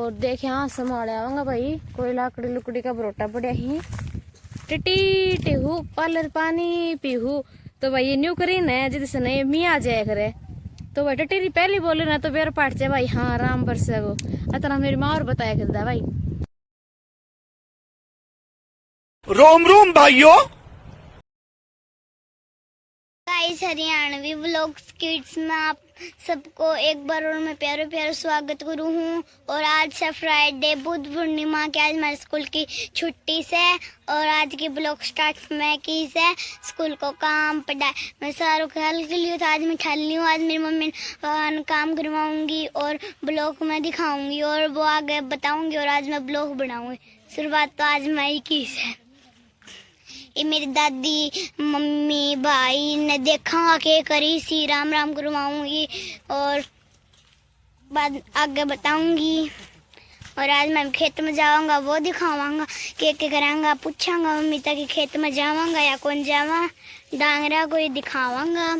और देख यहाँ संभाल आऊंगा भाई, कोई लाकड़ी लुकड़ी का बरोटा पड़ा ही। टिटी टिहू पार्लर पानी पीहू, तो भाई ये न्यू करी न जिससे नहीं मी आ जाए करे, तो भाई टिटी पहले बोले ना तो बेर पाट जाए भाई। हाँ राम बरसे वो इतना मेरी माँ और बताया करता भाई। रोम रोम भाइयों। गाइस हरियाणवी व्लॉग्स किड्स में आप सबको एक बार और मैं प्यारा प्यारा स्वागत करूँ हूँ। और आज से फ्राइडे बुद्ध पूर्णिमा के, आज हमारे स्कूल की छुट्टी से और आज की ब्लॉग स्टार्ट मैं की से स्कूल को काम पढ़ाई मैं सारों ख्याल के लिए था। आज मैं ठल ली हूँ, आज मेरी मम्मी काम करवाऊंगी और ब्लॉग में दिखाऊंगी और वो आगे बताऊंगी और आज मैं ब्लॉग बनाऊंगी। शुरुआत तो आज मैं ही की से। ये मेरी दादी मम्मी भाई ने देखा के करी सी, राम राम करवाऊंगी और बाद आगे बताऊंगी। और आज मैं खेत में जाऊंगा वो दिखावांगा, के करांगा पूछांगा मम्मी तक खेत में जावांगा या कौन जावा, डांगरा को ही दिखावांगा।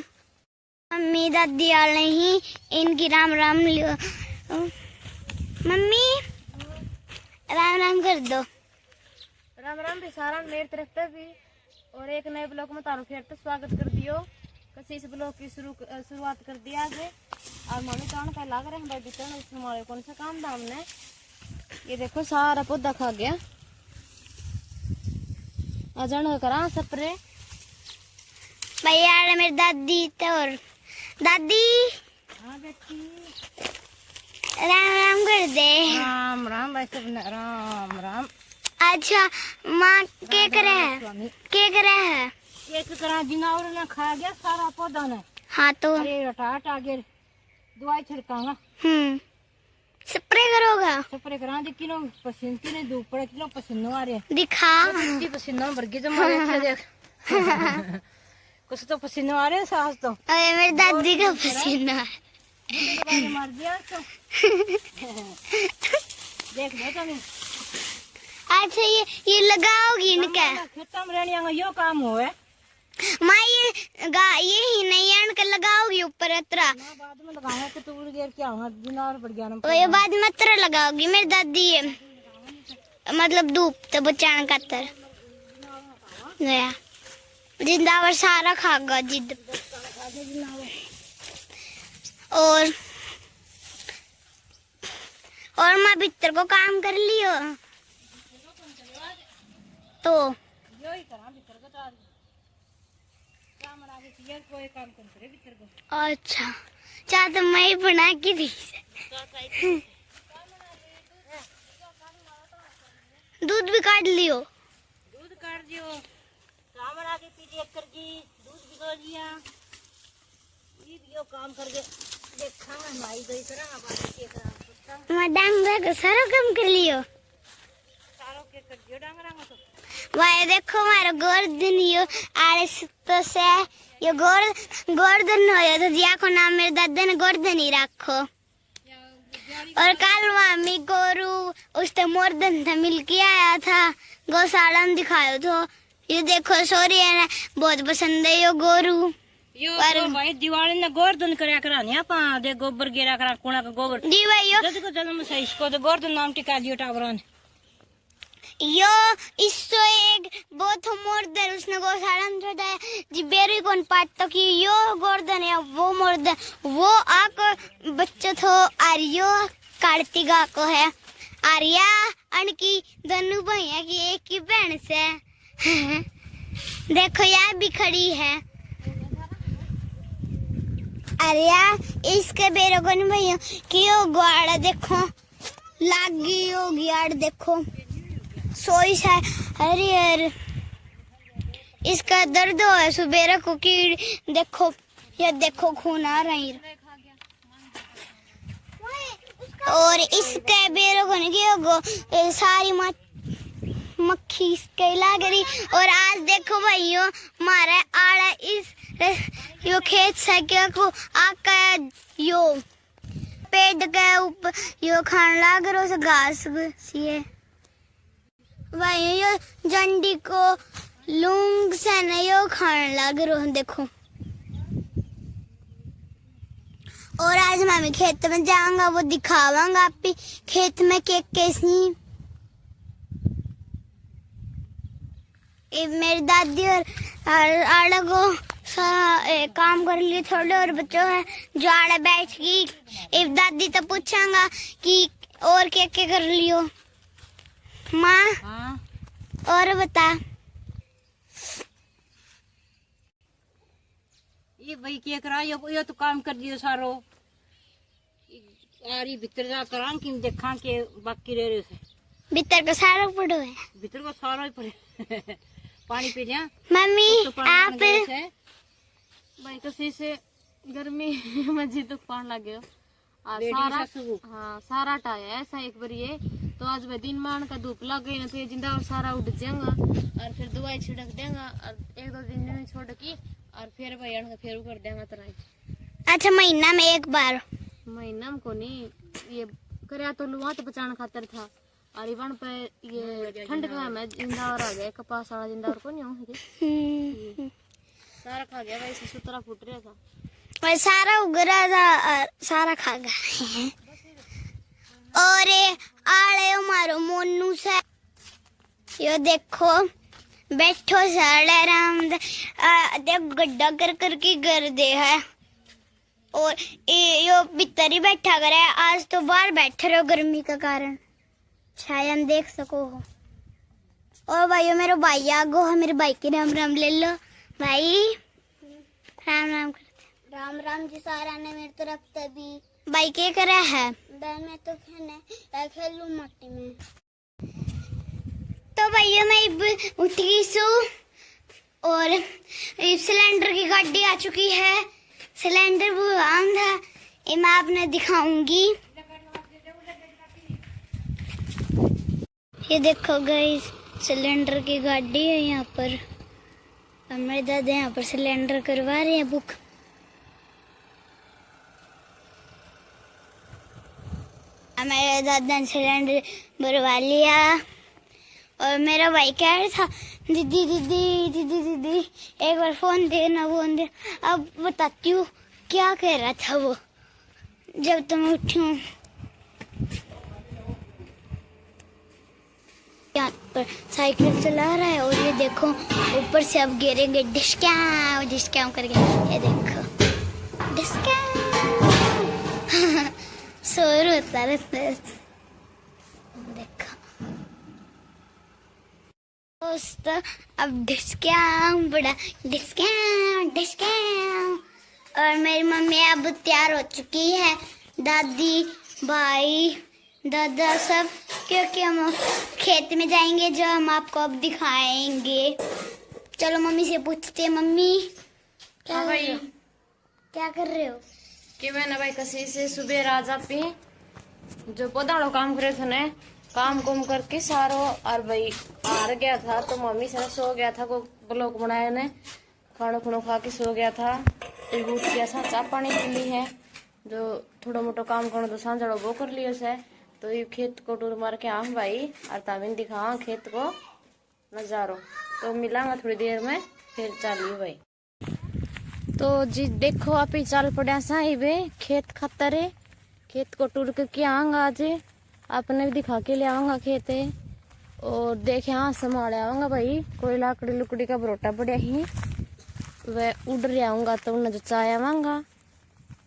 मम्मी दादी आ नहीं इनकी राम राम लियो। मम्मी राम राम कर दो। राम राम भी सारा मेरी तरफ पे भी, और एक नए ब्लॉग में तारू फिर तो स्वागत कर दियो। कसी इस ब्लॉग की शुरुआत कर दिया आगे। और मम्मी कान का लग रहे हैं भाई बितन हमारे कौन सा काम था हमने। ये देखो सारा पौधा खा गया। अजन करा स्प्रे भाई यार मेरी दादी तो और दादी हाँ बेटी राम राम कर दे। राम राम भाई सब राम राम। अच्छा माँ के करे है एक तरह जिनावर ने खा गया सारा पौधा ने। हाँ तो अरे रटाट आगे दवाई छिड़कांगा। स्प्रे करोगा? स्प्रे करा दे किलो पसीने की धूप पड़े किलो पसीने आ रहे दिखा इतनी पसीना भर गई तो मारे देख कुछ तो पसीने आ रहे हैं सांस तो। अरे मेरी दादी का पसीना है। मार दिया तो देख ले तो नहीं। अच्छा ये लगाओगी इनका खेतों में रहने यो काम हो है माँ, ये ही नहीं इनका लगाओगी ऊपर अतरा बाद में लगाऊंगा कि तू गिर क्या होगा दिनार पड़ गया और ये बाद में अतरा लगाओगी मेरी दादी ये मतलब धूप तो बचाने का तर गया जिंदावर सारा खागा जिद। और माँ भीतर को काम कर लियो तो यो ही करा भीतर को तो काम आगे किया कोई काम कर करे भीतर को। अच्छा चाह तो मैं ही बना के दी। दूध भी काट लियो। दूध काट दियो काम आगे पीछे कर जी दूध भिगो लिया ये भी यो काम करके देखांगा माई दई करा बात के करा मैं डांगरा का सारा काम कर लियो। सारो के कर दियो डांगरा में तो भाई देखो मारा गोर्धन यो आरे तो से ये गोर्धन हो तो जिया को नाम मेरे दादा ने गोर्धन ही रखो। और कल मामी गोरू उससे मोरधन था मिल के आया था गौशाला में दिखायो तो ये देखो सोरी ने बहुत पसंद है यो गोरू। यो तो भाई दिवाली ने गोवर्धन करया करानी आपा दे गोबर गिरा करा कोना का गोबर जी भाई यो जद को जन्म से इसको तो गोवर्धन नाम टिका दियो टावरन यो इससे एक बहुत मोरधन उसने गौशाला में छोड़ा है जी बेरी कौन पाट तो कि यो गोवर्धन है वो मोरधन वो आको बच्चा थो आर्यो कार्तिका को है आर्या अनकी दोनों भैया की एक ही बहन से देखो यार भी खड़ी है आर्या इसके बेरों को नहीं भैया कि यो ग्वाड़ा देखो लागी होगी यार देखो सोई सा। अरे यार इसका दर्द हो है सुबेरा को कीड़ देखो ये देखो खून आ रहा है। और इसके बेरों को नहीं सारी मक्खी इसके लाग रही। और आज देखो भाइयों मारा आड़ा इस यो खेत से क्या को आका यो पेड़ के ऊपर यो खान लाग रहा है घास सी है भाई यो जंडी को लूंग से नहीं यो खान लग रहा देखो। और आज मम्मी खेत में जाऊंगा, वो दिखावांगा आप भी खेत में के कैसी। मेरी दादी और आड़ा को काम कर लिए थोड़े और बच्चों है जो आड़ा बैठ गई। एक दादी तो पूछांगा कि और क्या क्या कर लियो माँ। हाँ और बता ये भाई क्या करा, ये तो काम कर दियो सारो। यार ये भीतर जा करा कि देखा के बाकी रह रहे से भीतर का सारा पड़ो है। भीतर को सारा ही पड़े पानी पी जा मम्मी तो आप भाई कसी से गर्मी में जी दुख पान लग गयो। सारा हाँ सारा टाया ऐसा एक बार ये तो आज भाई दिन मान का धूप लग गई ना तो ये जिंदा और सारा उठ जाएगा और फिर दवाई छिड़क देगा और एक दो दिन में छोड़ की और फिर भाई फिर कर देगा तरह। अच्छा महीना में एक बार महीना में को नहीं ये करया तो लुआ तो बचाना खातर था और इवन पे ये ठंड का में जिंदा और आ गया कपास वाला जिंदा और को नहीं हो सारा खा गया भाई सुतरा फूट रहा था और सारा उग रहा था सारा खा गया। और ये आड़े मारो मोनू से यो देखो बैठो साड़े आराम देख गड्ढा कर करके घर दे है और यो भीतर ही बैठा करे। आज तो बाहर बैठे रहो गर्मी का कारण छाया हम देख सको हो। और भाइयों मेरे भाई आगो है मेरे भाई की राम राम ले लो भाई। राम राम करते राम राम जी सारा ने मेरी तरफ तभी भाई क्या करा है मैं तो खेलूं मट्टी में। तो भैया मैं उठ गई सो और सिलेंडर की गाड़ी आ चुकी है। सिलेंडर वो आम था ये मैं आपने दिखाऊंगी। ये देखो गाइस सिलेंडर की गाड़ी है यहाँ पर और मेरे दादा यहाँ पर सिलेंडर करवा रहे हैं बुक। मेरे दादा ने सिलेंडर भरवा लिया और मेरा भाई कह रहा था दीदी दीदी दीदी दीदी एक बार फोन देना फोन दे। अब बताती हूँ क्या कह रहा था वो जब तुम उठी हूँ। यहाँ पर साइकिल चला रहा है और ये देखो ऊपर से अब गिरेंगे डिस्काउंट करके। ये देखो डिस्काउंट शोर होता रहता है। देखो दोस्त अब डिस्काउंट बड़ा डिस्काउंट और मेरी मम्मी अब तैयार हो चुकी है दादी भाई दादा सब क्योंकि हम खेत में जाएंगे जो हम आपको अब दिखाएंगे। चलो मम्मी से पूछते हैं मम्मी क्या भाई क्या कर रहे हो। कि मैं ना भाई कसी से सुबह राजा पी जो पौधाड़ो काम करे थे ने काम कुम करके सारो और भाई हार गया था तो मम्मी से सो गया था को ब्लॉक बनाया ने खाना खुनो खा के सो गया था तो उठ गया था चाय पानी पी ली है जो थोड़ा मोटा काम करना तो सांझड़ो वो कर लियो से तो ये खेत को टूर मार के आऊँ भाई और ताबिन दिखावा खेत को नजारो तो मिलांगा थोड़ी देर में फिर चलिए भाई। तो जी देखो आप ही चल पड़ा सा बे खेत खतर है खेत को टूर करके आऊंगा आज आपने भी दिखा के ले आऊंगा खेत है और देखे हाँ संभाले आऊंगा भाई कोई लाकड़ी लुकड़ी का बरोटा पड़ा ही वह उड़ रहा आऊंगा तो उन्हें जो चाय आवांगा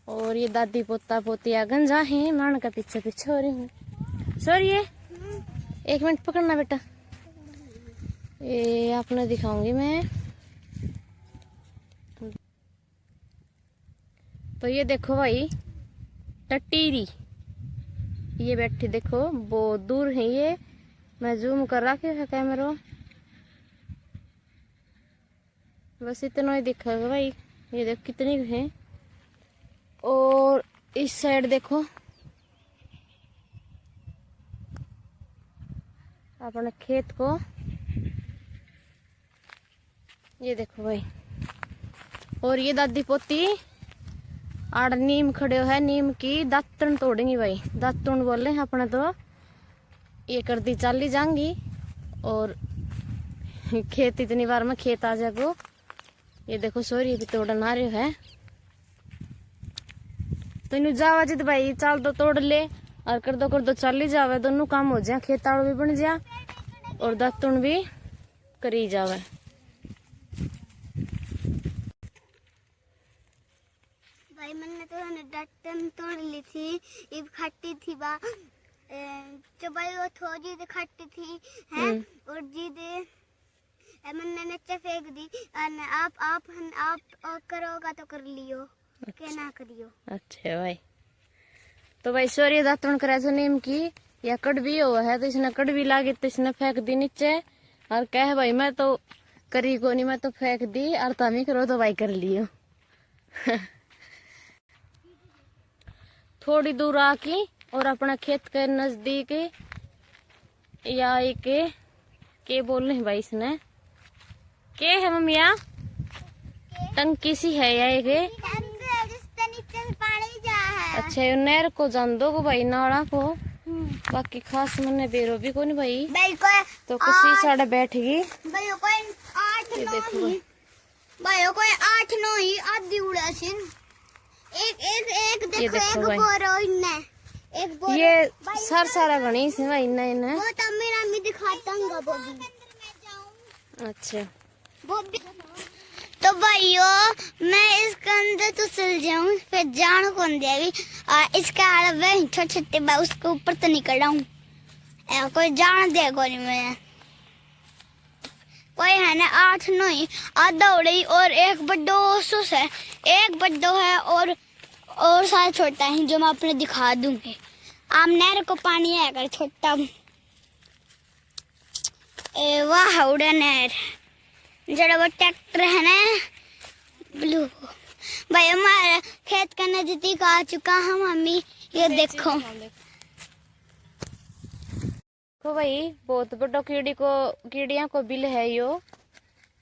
और ये दादी पोता पोती गंजा है मान का पीछे पीछे हो रही हूँ। सॉरी ये 1 मिनट पकड़ना बेटा ये आपने दिखाऊंगी मैं। तो ये देखो भाई टटीरी ये बैठी देखो बहुत दूर है ये मैं जूम कर रखी है कैमरा बस इतना ही दिखेगा भाई। ये देखो कितनी है और इस साइड देखो अपने खेत को ये देखो भाई और ये दादी पोती आड़ नीम खड़े है नीम की दातन तोड़ेंगी भाई दातन बोले अपने तो ये कर दी चाली जाऊंगी और खेत इतनी बार में खेत आ जागो। ये देखो सॉरी भी तोड़न आ रहे है तो इन जावा जिद भाई चाल तो तोड़ ले और कर दो चल ही जावे, दोनों काम हो जाए, खेताड़ भी बन जा और दातुन भी करी जावे। भाई मैंने तो दातुन तोड़ ली थी, इब खट्टी थी बा तो भाई वो थोड़ी सी खट्टी थी है और जीदे मैंने नीचे फेंक दी। आप करोगा तो कर लियो, के ना करियो। अच्छा भाई, तो भाई सॉरी दातुन करे तो नीम की या कड़वी हुआ है तो इसने कड़वी लागी तो इसने फेंक दी नीचे और कहे भाई मैं तो करी को नहीं, मैं तो फेंक दी और तुम ही करो तो भाई कर लियो। थोड़ी दूर आके और अपना खेत के नजदीक या के बोल रहे भाई इसने के है मम्मिया, टंकी सी है या एक अच्छा ये नहर को जान दो को भाई नाड़ा को, बाकी खास मैंने बेरो भी को नहीं भाई तो किसी साढ़े बैठ गई। ये देखो भाई कोई 8-9 ही आधी उड़ा सिन एक देखो एक बोरो इन्ने एक बोरो ये सारा गणी से भाई इन्ना वो तब मेरा मैं दिखाता हूँ वो भी। अच्छा वो भी तो भाइयों मैं इसके अंदर तो चल जाऊं फिर जान कौन देवी और इसका आलवे छोटे छोटे बा उसके ऊपर तो निकल आऊं कोई जान दे कोई मैं कोई है ना 8-9 आधा उड़ी और एक बड्डो सुस है, एक बड्डो है और सारा छोटा है जो मैं अपने दिखा दूंगी। आम नहर को पानी है अगर छोटा वाह उड़ा नहर जरा वो ट्रैक्टर है ना ब्लू भाई हमारे खेत का नजदीक आ चुका हम मम्मी ये देखो तो भाई बहुत बड़ा कीड़िया को बिल है यो,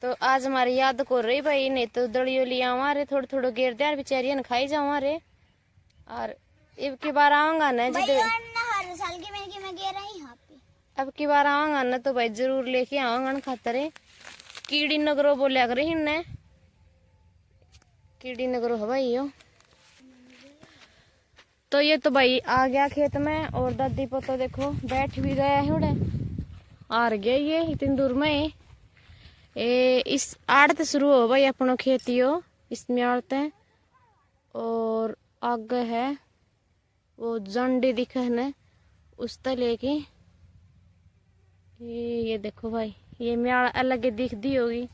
तो आज हमारी याद को रही भाई नहीं तो दड़ियो लिया हमारे थोड़ो घेर दे बेचारिया ने खाई जाओ हमारे और अब की बार आऊंगा ना जिद हर साल की मैं गे रही यहाँ पे अब की बार आऊंगा ना तो भाई जरूर लेके आऊंगा खातर कीड़ी नगरो बोलिया करे हिन्ने कीड़ी नगरो है भाई यो। तो ये तो भाई आ गया खेत में और दादी पोतो देखो बैठ भी गया है उड़े आ गया ये इतनी दूर में इस आड़ते शुरू हो भाई अपनो खेतियो इसमें आड़ते और आगे है वो जंडी दिखे है उस तक लेके ये देखो भाई ये म्याड़ अलग दिख दी होगी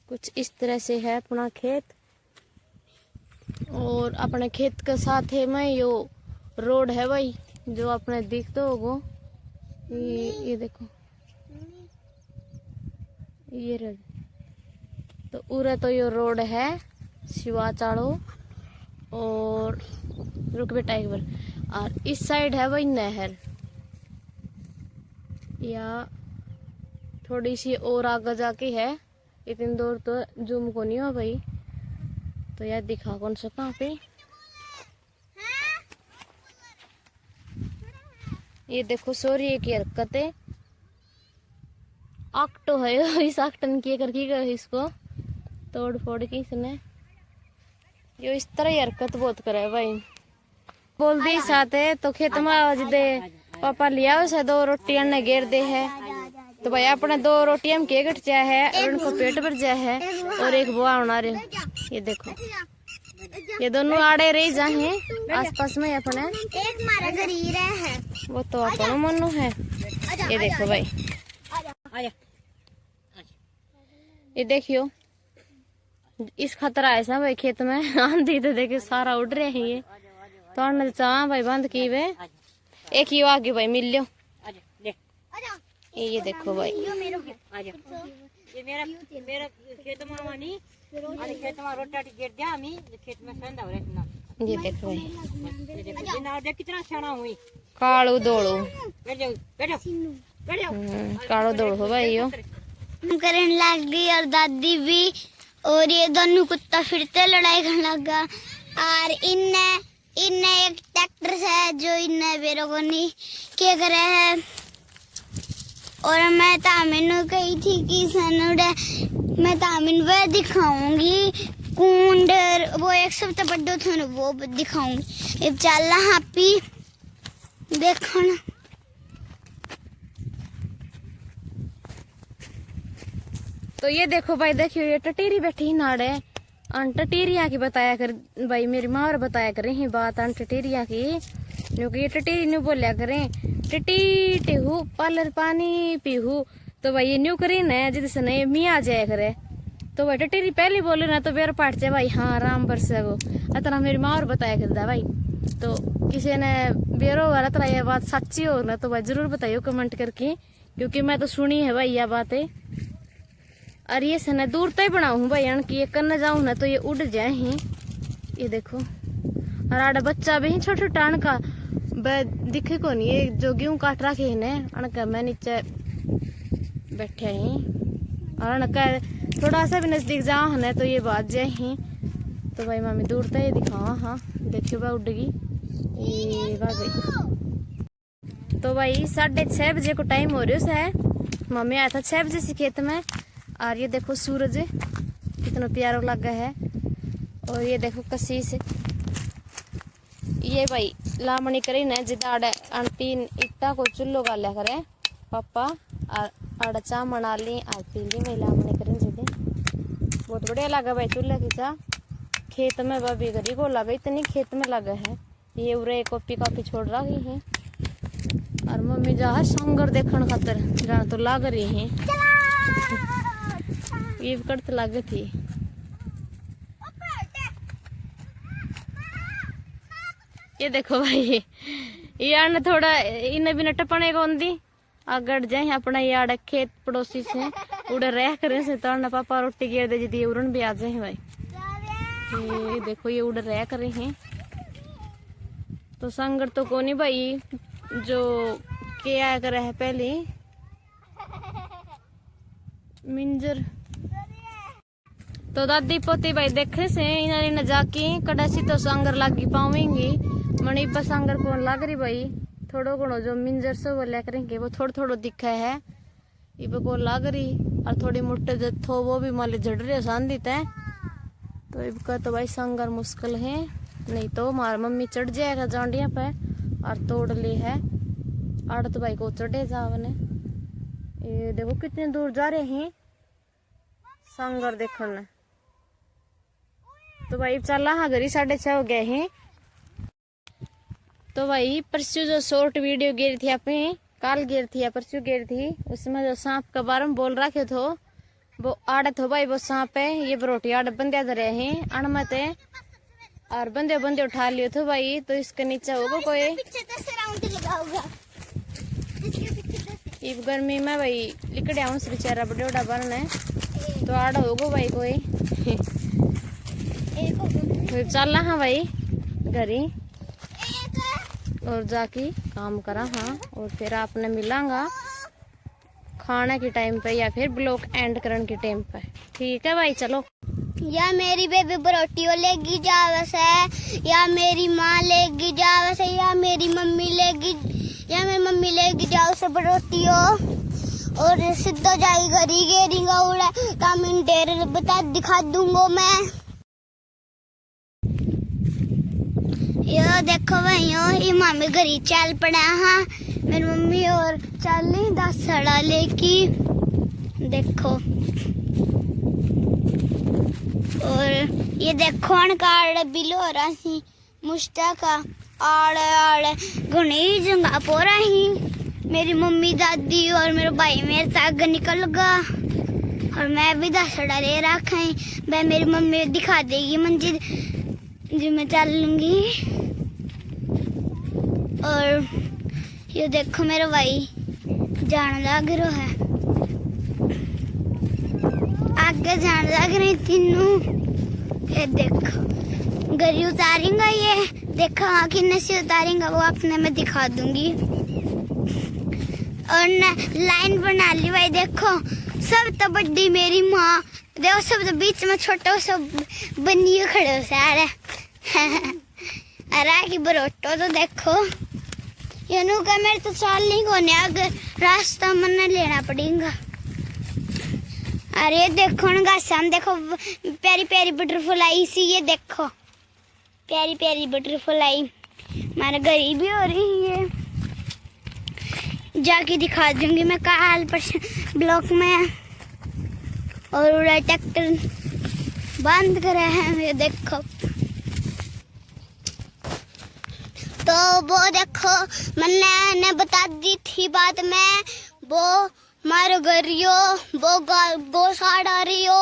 कुछ इस तरह से है अपना खेत और अपने खेत के साथ है मैं यो रोड है भाई जो अपने दिखते होगो ये देखो ये रोड तो उरे तो यो रोड है शिवा चाड़ो और रुक बेटा एक बार और इस साइड है भाई नहर या थोड़ी सी और आगे जाके है इतनी दूर तो जूम को नहीं हो भाई तो यार दिखा कौन सा कहाँ पे ये देखो सॉरी एक हरकत है आक्टो है इस आक्टन की करके गए इसको तोड़ फोड़ के इसने यो इस तरह ही हरकत बहुत करे भाई बोल दी साथ है तो खेत में जिदे पापा लिया उसे 2 रोटियां ने घेर दे है तो भाई अपने 2 रोटियां के घट जाए है और उनको पेट भर जाए है और एक बुआ होना रे ये देखो ये दोनों आड़े रह जाए आसपास में अपने एक मारा गरीब है वो तो अपना मनु है ये देखो भाई ये देखियो इस खतरा ऐसा भाई खेत में आंधी तो देखे सारा उड़ रहे हैं ये तो चाह भाई बंद की वे एक ही आगे भाई मिल लो ये देखो भाई ये मेरा खेत में वानी आणि खेत में रोटा गिर दिया आम्ही खेत में संदा हो रहना ये देखो भाई ये देखो ये नाव देख कितना शाना हुई कालू दौड़ो बैठ जाओ बैठ जाओ बैठ जाओ कालो दौड़ो भाई यो करने लग गई और दादी भी और ये दोनों कुत्ता फिरते लड़ाई करने लगा और इनने एक ट्रैक्टर है जो इनने बेरो को नहीं क्या करे है और मैं तामिन कही थी कि सनुड़े मैं तामिन पे दिखाऊंगी कूंडर वो एक सप्ताह बड़ो थे वो दिखाऊंगी। अब चल हापी देखना। तो ये देखो भाई, देखियो ये टटीरी बैठी नाड़े अन टटीरिया की बताया कर भाई, मेरी माँ और बताया करें ही बात अन टटीरिया की, क्योंकि ये टटीरी न्यू बोलिया करें टटी टेहू पालर पानी पीहू। तो भाई ये न्यू करी न जिस ने मी आ जाया करे, तो भाई टटीरी पहले बोले ना तो बेर पाट जाए भाई, हाँ आराम बरसे वो अतरा मेरी माँ और बताया करता भाई। तो किसी ने बेरो वाला तरह ये बात सच्ची हो ना तो भाई जरूर बताइयो कमेंट करके, क्योंकि मैं तो सुनी है भाई यह बातें। और ये से न दूर तय बनाऊ भाई कि ये करने जाऊं ना तो ये उड़ जाए ही। ये देखो और आड़ा बच्चा भी छोटा छोटा अणका दिखे को नहीं, ये जो गेहूं काट रखे है अणका मैं नीचे बैठे ही और अणका थोड़ा सा भी नजदीक जाओ है तो ये बात जाए ही। तो भाई मम्मी दूर तय दिखावा, हाँ देखियो भाई उड़गी ये गई। तो भाई 6:30 बजे को टाइम हो रहा है, मम्मी आया था 6 बजे से खेत में। और ये देखो सूरज कितना प्यारा लगा है, और ये देखो कसीस ये भाई लामणी करी न जिदा 3 इट्टा को चुल्लो गाल्या करे पापा और चा मना ली और पीली में लामणी करी जिदे बहुत बढ़िया लगा भाई। चूल्हा की चा खेत में भाभी करी को लगा, इतनी खेत में लगा है। ये उरे कॉपी कापी छोड़ रही है और मम्मी जहाँ संगर देखने खातर जहाँ तो लाग रही है ये करते लागे थी। ये देखो भाई यार थोड़ा इन्हें भी टपने को अगर जाए अपना यार खेत पड़ोसी से उड़े रह करे से तो ना पापा रोटी गिर दे जी उड़न भी आ जाए भाई। ये देखो ये उड़ रह करे हैं तो संगर तो कोनी भाई जो क्या करे है पहले मिंजर। तो दादी पोती भाई देखे से इन्हें न जाके कड़ासी तो संगर लागी पावेंगी मणि पर संगर कौन लाग रही भाई, थोड़ो घणो जो मिंजर से वो ले करेंगे वो थोड़ो थोड़ो दिखा है ये को लाग रही और थोड़ी मोटे जो थो वो भी माले झड़ रहे शांतित है। तो इबका तो भाई संगर मुश्किल है, नहीं तो हमारी मम्मी चढ़ जाएगा जांडिया पे और तोड़ ली है आड़ तो भाई को चढ़े जावने। ये देखो कितने दूर जा रहे हैं संगर देखने। तो भाई चला हाँ घरी 6:30 हो गए हैं। तो भाई परसों जो शॉर्ट वीडियो गिरी थी अपने काल गिर थी या परसों गिर थी उसमें जो सांप के बारे में बोल रखे थो वो आड़े थो भाई वो सांप है ये बरोटी आड़े बंदे धरे हैं अणमत है और बंदे बंदे उठा लियो थो भाई। तो इसके नीचे होगा कोई ये गर्मी में भाई लिकड़े आऊं से बेचारा बड़े बड़ा बरन है तो आड़ा होगा भाई कोई। तो चल हाँ भाई घरी और जाके काम करा हाँ और फिर आपने मिलांगा खाने के टाइम पे या फिर ब्लॉग एंड करने के टाइम पे, ठीक है भाई चलो। या मेरी बेबी बरोटियो लेगी जावस है या मेरी माँ लेगी जावस है या मेरी मम्मी लेगी जाओ से बरोटियो और सीधा जाई घरी गेरीगा उड़ा कामिन डेर बता दिखा दूंगा मैं। यो देखो भाइयों ये मामी घरी चल पड़ा हाँ मेरी मम्मी और चली 10 सड़ा लेके देखो। और ये देखो अणकाड़ बिलो रहा सी मुश्ताका आड़े आड़े घनी जंगा पोरा ही मेरी मम्मी दादी और मेरे भाई मेरे साथ निकल गया और मैं भी 10 सड़ा ले रखा है। मैं मेरी मम्मी दिखा देगी मंजिल जी मैं चल लूंगी। और ये देखो मेरा भाई जान लग रहा है आगे जान लग रही तीनों। ये देखो गरी उतारेंगा ये देखो हाँ किन्ने से उतारेंगा वो अपने में दिखा दूंगी। और लाइन बना ली भाई देखो सब तो बड़ी मेरी माँ देखो सब तो बीच में छोटा सब बनिए खड़े सारे अरे की बरोटो तो देखो ये नु का मेरे तो चाल नहीं कोने अगर रास्ता मन लेना पड़ेगा अरे देखो ना गाइस, देखो प्यारी प्यारी बटरफ्लाई सी, ये देखो प्यारी प्यारी बटरफ्लाई हमारे घर भी हो रही है। जाके दिखा दूंगी मैं कल परसों ब्लॉक में। और उड़ा ट्रैक्टर बंद करे हैं, ये देखो। तो वो देखो मैंने बता दी थी बात में, वो मारो गरियो वो गौशाला रियो,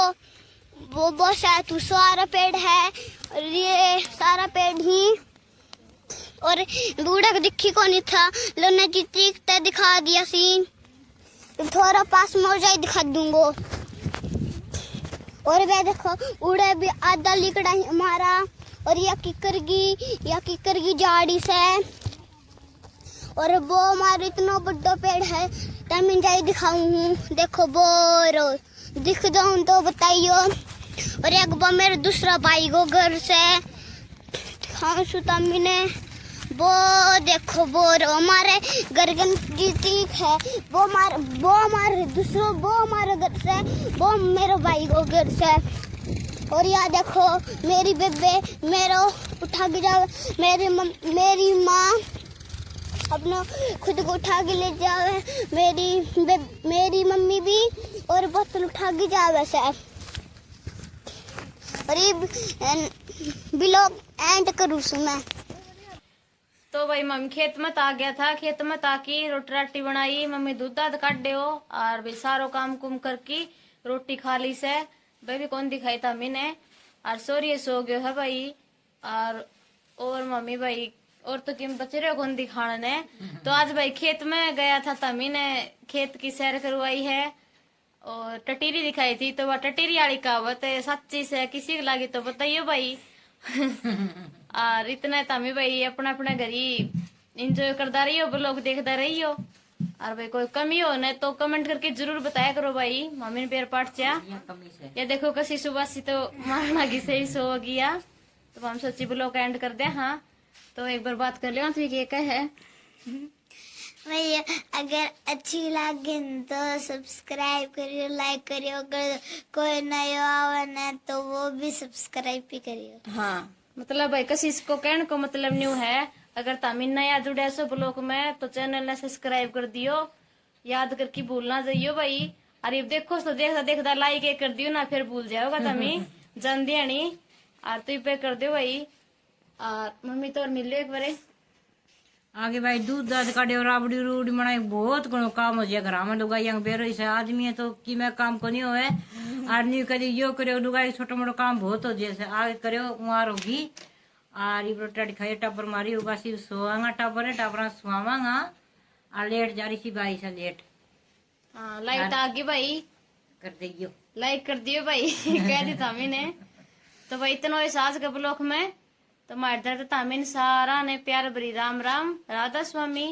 वो बहुत सारा सारा पेड़ है और ये सारा पेड़ ही। और बूढ़ा को दिखी को नहीं था, लोने चित्रिकता दिखा दिया सी। तो थोड़ा पास में हो जाए दिखा दूंगो। और वे देखो उड़े भी आधा लिकड़ा ही हमारा। और या किकर की झाड़ी से। और वो हमारा इतना बड़ा पेड़ है, तब मैं जाए दिखाऊं। देखो बोरो दिख जाऊं तो बताइयो। और एक बार मेरे दूसरा भाई को घर से दिखाऊं सुतामी ने। वो देखो बोरो हमारे घर ठीक है, वो हमारे दूसरों वो हमारे घर से, वो मेरे भाई को घर से। और यहाँ देखो मेरी बेबे मेरो उठा के जावे, मेरी माँ अपना खुद को उठा के ले जावे, मेरी मम्मी भी और बोतल उठा के जावे से। और ये ब्लॉग एंड करूँ मैं। तो भाई मम्मी खेत में आ गया था, खेत में ताकि रोटी राटी बनाई, मम्मी दूध दाद काट दे हो और भाई सारो काम कुम करके रोटी खा ली से। भाई भी कौन दिखाई था मैंने और सोरिये सो गयो है भाई। और मम्मी भाई और तो किम बचे रहे कौन दिखाने ने। तो आज भाई खेत में गया था तमी ने खेत की सैर करवाई है और टटीरी दिखाई थी। तो वह टटीरी वाली कहावत है सच्ची से किसी को लगी तो बताइयो भाई। और इतना तमी भाई अपना अपना घर ही इंजॉय करता रहियो, ब्लॉग देखता रहियो। और भाई कोई कमी हो न तो कमेंट करके जरूर बताया करो भाई। मम्मी ने पैर पाट चा या देखो कसी सुबह सी तो मारना की सही सो गया। तो हम सोची ब्लॉग एंड कर दे। हाँ तो एक बार बात कर लियो तो ये क्या है भैया, अगर अच्छी लगे तो सब्सक्राइब करियो, लाइक करियो। अगर कोई नया आवा न तो वो भी सब्सक्राइब भी करियो। हाँ मतलब भाई कसी को कहने को मतलब न्यू है, अगर तामिन नया जुड़े सो ब्लॉग में तो चैनल ने सब्सक्राइब कर दियो, याद करके भूलना जाइयो भाई। अरे देखो तो देखता देखता लाइक एक कर दियो ना, फिर भूल जाओगा तमी जन दियानी। और तू पे कर दियो भाई। और मम्मी तो और मिल लियो एक बारे आगे भाई दूध दाद काटे और राबड़ी रूबड़ी बनाई, बहुत घणो काम हो जाए घर में। लुगाई बेरो से आदमी है तो कि मैं काम को नहीं होए। आदमी कभी यो करो लुगाई छोटा मोटा काम बहुत हो जाए, आगे करो वहां होगी। और ये रोटी खाई टापर मारी होगा सी सोआंगा टापर है टापर सुआवांगा। और लेट जा रही सी भाई से लेट। हाँ लाइट आ गई भाई, कर दियो लाइक कर दियो भाई कह दी तामी ने। तो भाई इतना इस आज के ब्लॉग में तो हमारे तामिन सारा ने प्यार भरी राम राम राधा स्वामी।